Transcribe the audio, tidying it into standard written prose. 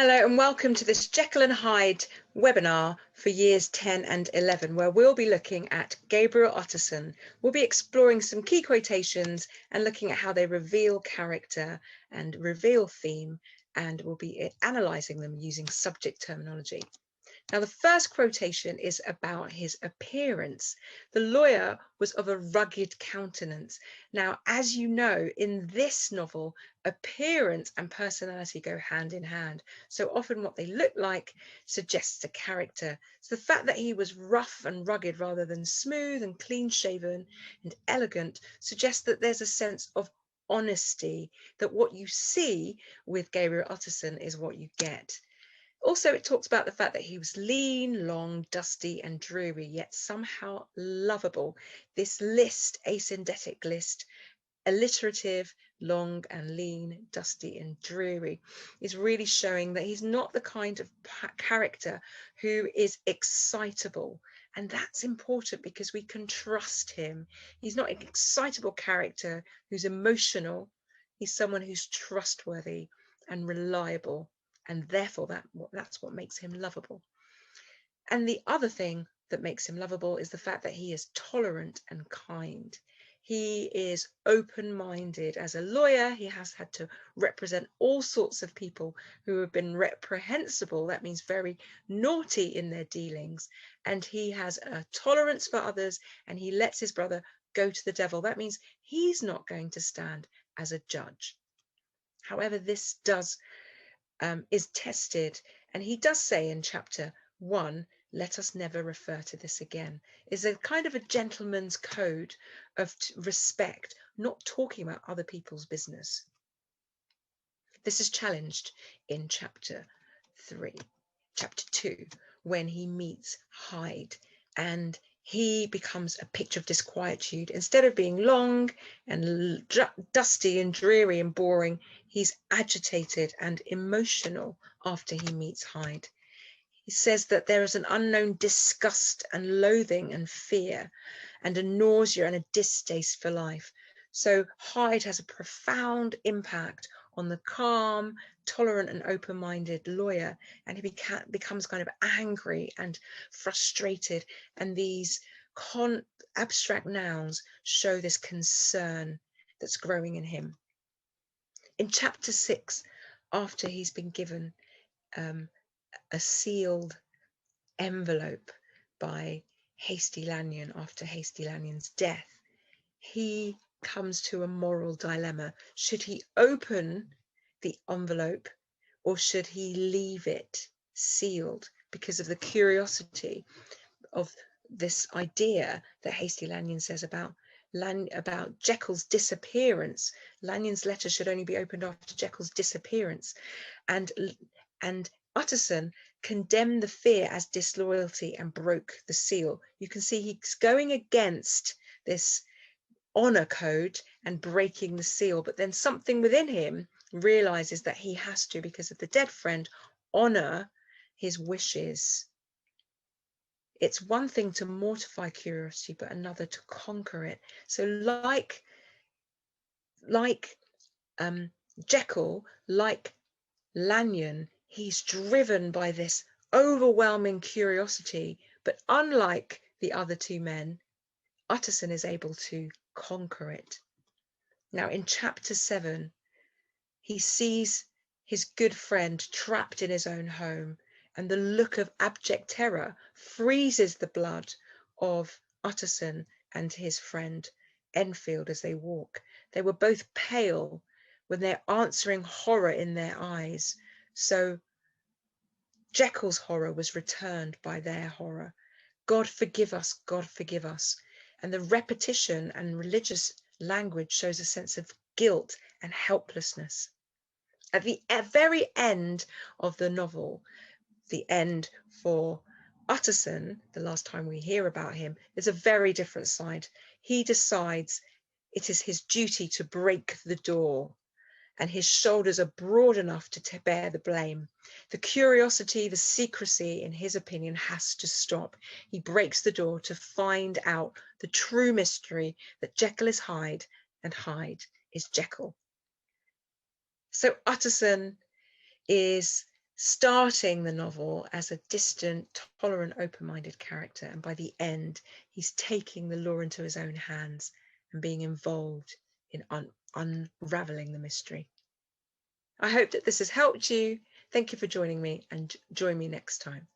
Hello and welcome to this Jekyll and Hyde webinar for years 10 and 11, where we'll be looking at Gabriel Utterson. We'll be exploring some key quotations and looking at how they reveal character and reveal theme, and we'll be analysing them using subject terminology. Now, the first quotation is about his appearance. The lawyer was of a rugged countenance. Now, as you know, in this novel, appearance and personality go hand in hand. So often what they look like suggests a character. So the fact that he was rough and rugged rather than smooth and clean shaven and elegant suggests that there's a sense of honesty, that what you see with Gabriel Utterson is what you get. Also, it talks about the fact that he was lean, long, dusty and dreary, yet somehow lovable. This list, asyndetic list, alliterative, long and lean, dusty and dreary, is really showing that he's not the kind of character who is excitable. And that's important because we can trust him. He's not an excitable character who's emotional. He's someone who's trustworthy and reliable. And therefore that's what makes him lovable. And the other thing that makes him lovable is the fact that he is tolerant and kind. He is open-minded. As a lawyer, he has had to represent all sorts of people who have been reprehensible. That means very naughty in their dealings. And he has a tolerance for others, and he lets his brother go to the devil. That means he's not going to stand as a judge. However, this is tested, and he does say in chapter 1, let us never refer to this again, is a kind of a gentleman's code of respect, not talking about other people's business. This is challenged in chapter 2, when he meets Hyde, and he becomes a picture of disquietude. Instead of being long and dusty and dreary and boring, he's agitated and emotional after he meets Hyde. He says that there is an unknown disgust and loathing and fear and a nausea and a distaste for life. So Hyde has a profound impact on the calm, tolerant and open-minded lawyer, and he becomes kind of angry and frustrated, and these abstract nouns show this concern that's growing in him. In chapter 6, after he's been given a sealed envelope by Hasty Lanyon after Hasty Lanyon's death, he comes to a moral dilemma. Should he open the envelope or should he leave it sealed because of the curiosity of this idea that Hasty Lanyon says about Jekyll's disappearance? Lanyon's letter should only be opened after Jekyll's disappearance, and Utterson condemned the fear as disloyalty and broke the seal. You can see he's going against this honor code and breaking the seal, but then something within him realizes that he has to, because of the dead friend, honor his wishes. It's one thing to mortify curiosity, but another to conquer it. So like Jekyll, like Lanyon, he's driven by this overwhelming curiosity, but unlike the other two men, Utterson is able to conquer it. Now in chapter 7, he sees his good friend trapped in his own home, and the look of abject terror freezes the blood of Utterson and his friend Enfield as they walk. They were both pale when they're answering horror in their eyes. So Jekyll's horror was returned by their horror. God forgive us, God forgive us. And the repetition and religious language shows a sense of guilt and helplessness. At the very end of the novel, the end for Utterson, the last time we hear about him, is a very different side. He decides it is his duty to break the door, and his shoulders are broad enough to bear the blame. The curiosity, the secrecy, in his opinion, has to stop. He breaks the door to find out the true mystery that Jekyll is Hyde and Hyde is Jekyll. So Utterson is starting the novel as a distant, tolerant, open-minded character, and by the end he's taking the law into his own hands and being involved in unraveling the mystery. I hope that this has helped you. Thank you for joining me, and join me next time.